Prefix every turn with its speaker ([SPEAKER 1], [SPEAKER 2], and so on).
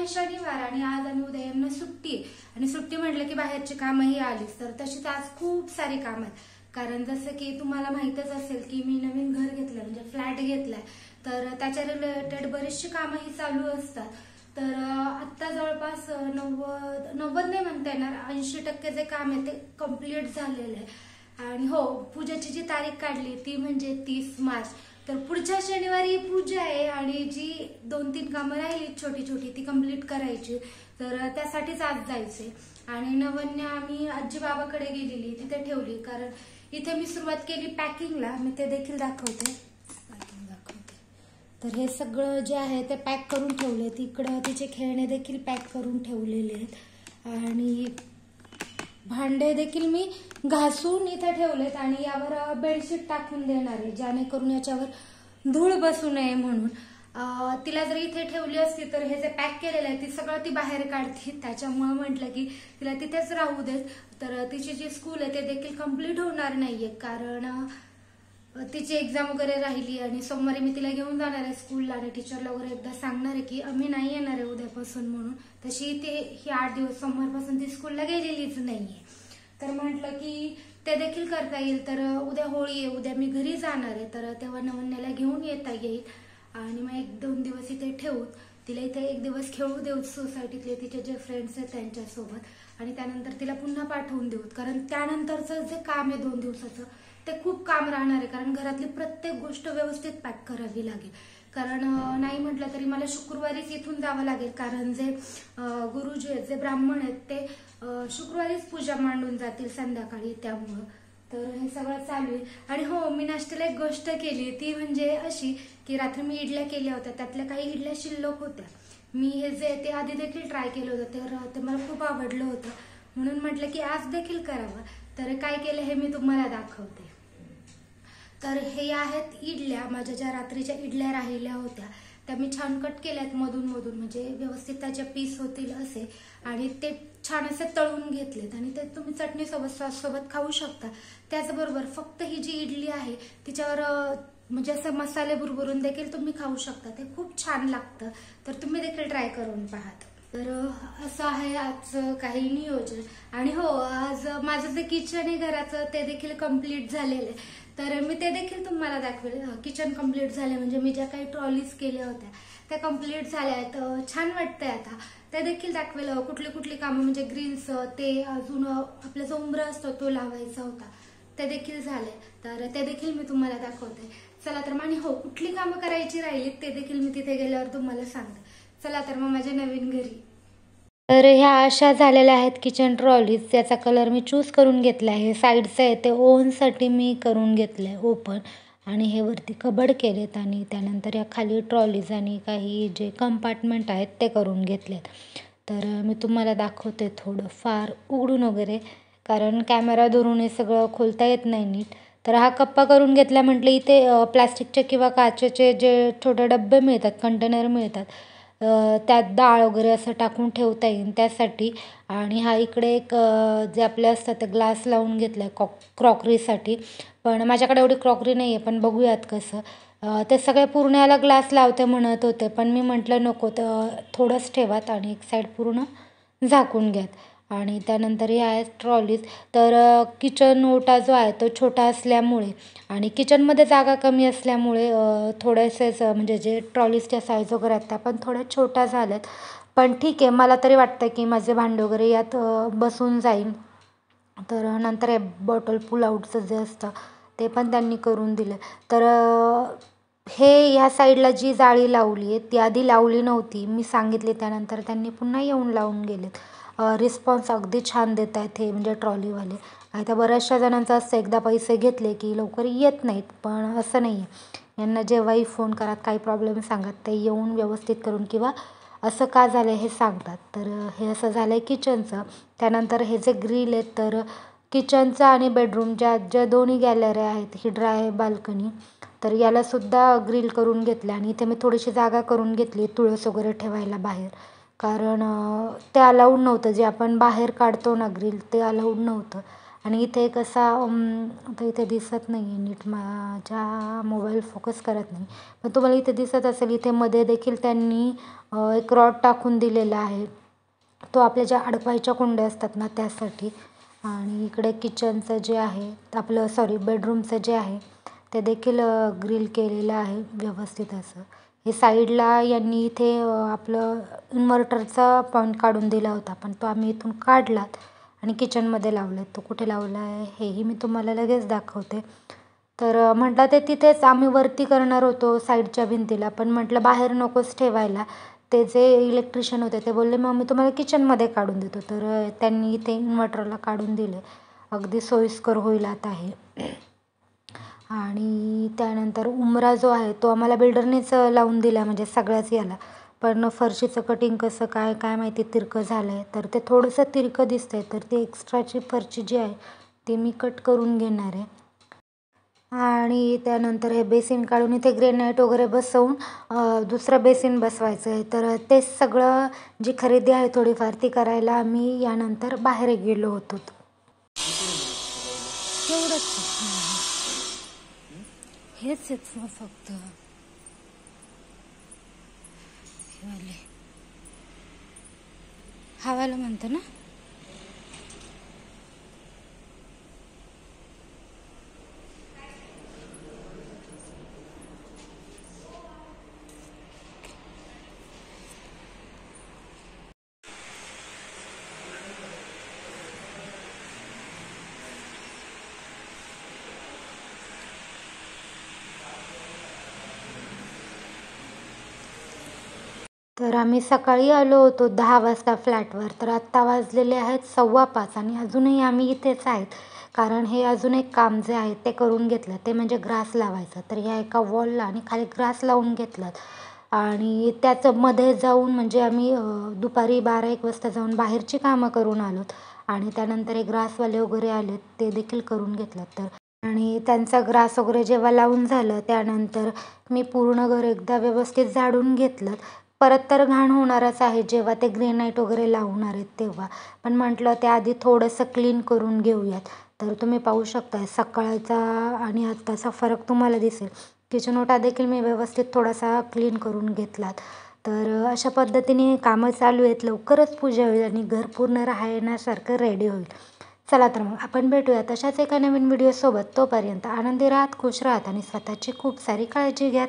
[SPEAKER 1] आहे शनिवार आणि आज आणि उद्या यांना सुट्टी आहे आणि सुट्टी म्हटलं की बाहेरची कामंही आलीच, तर तशीच आज खूप सारी कामं आहेत. कारण जसं की तुम्हाला माहीतच असेल की मी नवीन घर घेतलंय, म्हणजे फ्लॅट घेतलाय, तर त्याच्या रिलेटेड बरीचशी कामंही चालू असतात. तर आत्ता जवळपास 90 नाही म्हणता येणार, 80% जे काम आहे ते कम्प्लीट झालेलं आहे. आणि हो, पूजेची जी तारीख काढली ती म्हणजे 30 मार्च. तर पुढच्या शनिवारी पूजा आहे आणि जी 2-3 कामं राहिली छोटी छोटी ती कम्प्लीट करायची, तर त्यासाठीच आज जायचे. आणि नवन्या आम्ही आजी बाबाकडे गेलेली, तिथे ठेवली, कारण इथे मी सुरुवात केली पॅकिंगला. मी ते देखील दाखवते. तर हे सगळं जे आहे ते पॅक करून ठेवले. इकडं तिचे खेळणे देखील पॅक करून ठेवलेले आहेत आणि भांडे देखील मी घासून इथे ठेवलेत आणि यावर बेडशीट टाकून देणार आहे, जेणेकरून याच्यावर धूळ बसू नये म्हणून. तिला जर इथे ठेवली असती तर हे जे पॅक केलेलं आहे ती सगळं ती बाहेर काढते, त्याच्यामुळे म्हटलं की तिला तिथेच राहू देत. तर तिची जी स्कूल आहे ते देखील कम्प्लीट होणार नाहीये, कारण तिची एक्झाम वगैरे राहिली आणि सोमवारी मी तिला घेऊन जाणार आहे स्कूलला आणि टीचरला वगैरे एकदा सांगणार आहे की आम्ही नाही येणार आहे उद्यापासून म्हणून. तशी ही 8 दिवस सोमवारपासून ती स्कूलला गेलेलीच नाहीये. तर म्हटलं की ते देखील करता येईल. तर उद्या होळी आहे, उद्या मी घरी जाणार आहे, तर तेव्हा नवन्याला घेऊन येता येईल आणि मग 1-2 दिवस इथे ठेवून तिला इथे 1 दिवस खेळू देऊ सोसायटीतले तिचे जे फ्रेंड्स आहेत त्यांच्यासोबत आणि त्यानंतर तिला पुन्हा पाठवून देऊ. कारण त्यानंतरचं जे काम आहे 2 दिवसाचं ते खूप काम राहणार आहे, कारण घरातली प्रत्येक गोष्ट व्यवस्थित पॅक करावी लागेल. कारण नाही म्हटलं तरी मला शुक्रवारीच इथून जावं लागेल, कारण जे गुरुजी आहेत, जे ब्राह्मण आहेत ते शुक्रवारीच पूजा मांडून जातील संध्याकाळी, त्यामुळं तर हे सगळं चालू आहे. आणि हो, मी नाश्त्याला एक गोष्ट केली, ती म्हणजे अशी की रात्री मी इडल्या केल्या होत्या, त्यातल्या काही इडल्या शिल्लक होत्या. मी हे जे ते आधी देखील ट्राय केलं होतं, तर ते मला खूप आवडलं होतं, म्हणून म्हटलं की आज देखील करावं. तर काय केलं हे मी तुम्हाला दाखवते. तर हे आहेत इडल्या, माझ्या ज्या रात्रीच्या इडल्या राहिल्या होत्या त्या मी छान कट केल्यात मधून मधून, म्हणजे व्यवस्थित त्याचे पीस होतील असे, आणि ते छान असे तळून घेतलेत आणि ते तुम्ही चटणीसोबत सॉससोबत खाऊ शकता. त्याचबरोबर फक्त ही जी इडली आहे तिच्यावर म्हणजे असं मसाले भुरभुरून देखील तुम्ही खाऊ शकता, ते खूप छान लागतं. तर तुम्ही देखील ट्राय करून पाहा. तर असं आहे आजचं काही नियोजन. आणि हो, आज माझं जे किचन आहे घराचं ते देखील कम्प्लीट झालेलं आहे, तर मी ते देखील तुम्हाला दाखवेल. किचन कम्प्लीट झाले म्हणजे मी ज्या काही ट्रॉलीज केल्या होत्या त्या कम्प्लीट झाल्या आहेत, छान वाटतंय आता. ते देखील दाखवेल. कुठली कुठली कामं म्हणजे ग्रिल्स, ते अजून आपला जो उंबरा असतो तो लावायचा होता, ते देखील झाले, तर ते देखील मी तुम्हाला दाखवते. चला तर मग. हो, कुठली कामं करायची राहिली ते देखील मी तिथे गेल्यावर तुम्हाला सांगते. चला तर मग माझ्या नवीन घरी. तर ह्या अशा झालेल्या आहेत किचन ट्रॉलीज. त्याचा कलर मी चूज करून घेतला आहे. साईडचं आहे ते ओव्हनसाठी मी करून घेतलं आहे ओपन, आणि हे वरती कबड केलेत आणि त्यानंतर या खाली ट्रॉलीज आणि काही जे कंपार्टमेंट आहेत ते करून घेतलेत. तर मी तुम्हाला दाखवते थोडं फार उघडून वगैरे, कारण कॅमेरा धरून हे सगळं खोलता येत नाही नीट. तर हा कप्पा करून घेतला. म्हटलं इथे प्लॅस्टिकचे किंवा काचेचे जे छोटे डब्बे मिळतात, कंटेनर मिळतात, त्यात डाळ वगैरे असं टाकून ठेवता येईल त्यासाठी. आणि हा इकडे एक जे आपले असतात ते ग्लास लावून घेतला आहे क्रॉकरीसाठी, पण माझ्याकडे एवढी क्रॉकरी नाही आहे, पण बघूयात कसं. ते सगळे पूर्ण याला ग्लास लावते म्हणत होते, पण मी म्हटलं नको, तर थोडंच ठेवात आणि एक साईड पूर्ण झाकून घ्यात. आणि त्यानंतर हे आहेत ट्रॉलीज. तर किचन ओटा जो आहे तो छोटा असल्यामुळे आणि किचनमध्ये जागा कमी असल्यामुळे थोडेसेच म्हणजे जे ट्रॉलीजच्या साईज वगैरे आहेत त्या पण थोड्या छोट्या झाल्यात, पण ठीक आहे. मला तरी वाटतं की माझे भांडे वगैरे यात बसून जाईल. तर नंतर हे बॉटल पुल आउटचं जे असतं ते पण त्यांनी करून दिलं. तर हे ह्या साईडला जी जाळी लावली आहे ती आधी लावली नव्हती, मी सांगितले, त्यानंतर त्यांनी पुन्हा येऊन लावून गेलेत. रिस्पॉन्स अगदी छान देत आहेत हे म्हणजे ट्रॉलीवाले. आता बऱ्याचशा जणांचं असं एकदा पैसे घेतले की लवकर येत नाहीत, पण असं नाही आहे. यांना जेव्हाही फोन करा, काही प्रॉब्लेम सांगत, ते येऊन व्यवस्थित करून किंवा असं का झालं हे सांगतात. तर हे असं झालं आहे किचनचं. त्यानंतर हे जे ग्रिल आहेत, तर किचनचं आणि बेडरूमच्या ज्या दोन्ही गॅलऱ्या आहेत, ही ड्राय बाल्कनी, तर यालासुद्धा ग्रिल करून घेतलं. आणि इथे मी थोडीशी जागा करून घेतली तुळस वगैरे ठेवायला बाहेर, कारण ते अलाउड नव्हतं, जे आपण बाहेर काढतो ना ग्रिल ते अलाउड नव्हतं. आणि इथे कसा आता इथे दिसत नाही आहे नीट, माझ्या मोबाईल फोकस करत नाही, पण तुम्हाला इथे दिसत असेल इथे मध्ये देखील त्यांनी एक रॉड टाकून दिलेला आहे. तो आपल्या ज्या अडकवायच्या कुंड्या असतात ना त्यासाठी. आणि इकडे किचनचं जे आहे आपलं बेडरूमचं जे आहे ते देखील ग्रिल केलेलं आहे व्यवस्थित असं. हे साईडला यांनी इथे आपलं इन्व्हर्टरचा पॉईंट काढून दिला होता, पण तो आम्ही इथून काढलात आणि किचनमध्ये लावला. तो कुठे लावला आहे हेही मी तुम्हाला लगेच दाखवते. तर म्हटलं ते तिथेच आम्ही वरती करणार होतो साईडच्या भिंतीला, पण म्हटलं बाहेर नकोच ठेवायला. ते जे इलेक्ट्रिशियन होते ते बोलले मग मी तुम्हाला किचनमध्ये काढून देतो. तर त्यांनी इथे इन्व्हर्टरला काढून दिले. अगदी सोयीस्कर होईल आता हे. आणि त्यानंतर उंबरा जो आहे तो आम्हाला बिल्डरनेच लावून दिला, म्हणजे सगळ्याच याला. पण फरशीचं कटिंग कसं काय काय माहिती तिरकं झालं आहे, तर ते थोडंसं तिरकं दिसतं आहे. तर ते एक्स्ट्राची फरशी जी आहे ती मी कट करून घेणार आहे. आणि त्यानंतर हे बेसिन काढून इथे ग्रेनाईट वगैरे बसवून दुसरं बेसिन बसवायचं आहे. तर ते सगळं जी खरेदी आहे थोडीफार ती करायला आम्ही यानंतर बाहेर गेलो होतो. एवढंच हेच फक्त हवाला म्हणतो ना. तर आम्ही सकाळी आलो होतो 10 वाजता फ्लॅटवर. तर आत्ता वाजलेले आहेत 4:15 आणि अजूनही आम्ही इथेच आहेत. कारण हे अजून एक काम जे आहे ते करून घेतलं, ते म्हणजे ग्रास लावायचं. तर ह्या एका वॉलला आणि खाली ग्रास लावून घेतलं. आणि त्याचं मध्ये जाऊन म्हणजे आम्ही दुपारी 12-1 वाजता जाऊन बाहेरची कामं करून आलोत. आणि त्यानंतर हे ग्रासवाले वगैरे आलेत ते देखील करून घेतलं. तर आणि त्यांचा ग्रास वगैरे जेव्हा लावून झालं त्यानंतर मी पूर्ण घर एकदा व्यवस्थित झाडून घेतलं. परत तर घाण होणारच आहे जेव्हा ते ग्रेनाईट वगैरे लावणार आहेत तेव्हा. पण म्हटलं त्याआधी थोडंसं क्लीन करून घेऊयात. तर तुम्ही पाहू शकता सकाळचा आणि आत्ताचा फरक तुम्हाला दिसेल. किचन ओटा देखील मी व्यवस्थित थोडासा क्लीन करून घेतलात. तर अशा पद्धतीने कामं चालू आहेत. लवकरच पूजा होईल आणि घर पूर्ण राहण्यासारखं रेडी होईल. चला तर मग आपण भेटूया तशाच एका नवीन व्हिडिओसोबत. तोपर्यंत आनंदी राहात, खुश राहात आणि स्वतःची खूप सारी काळजी घ्यात.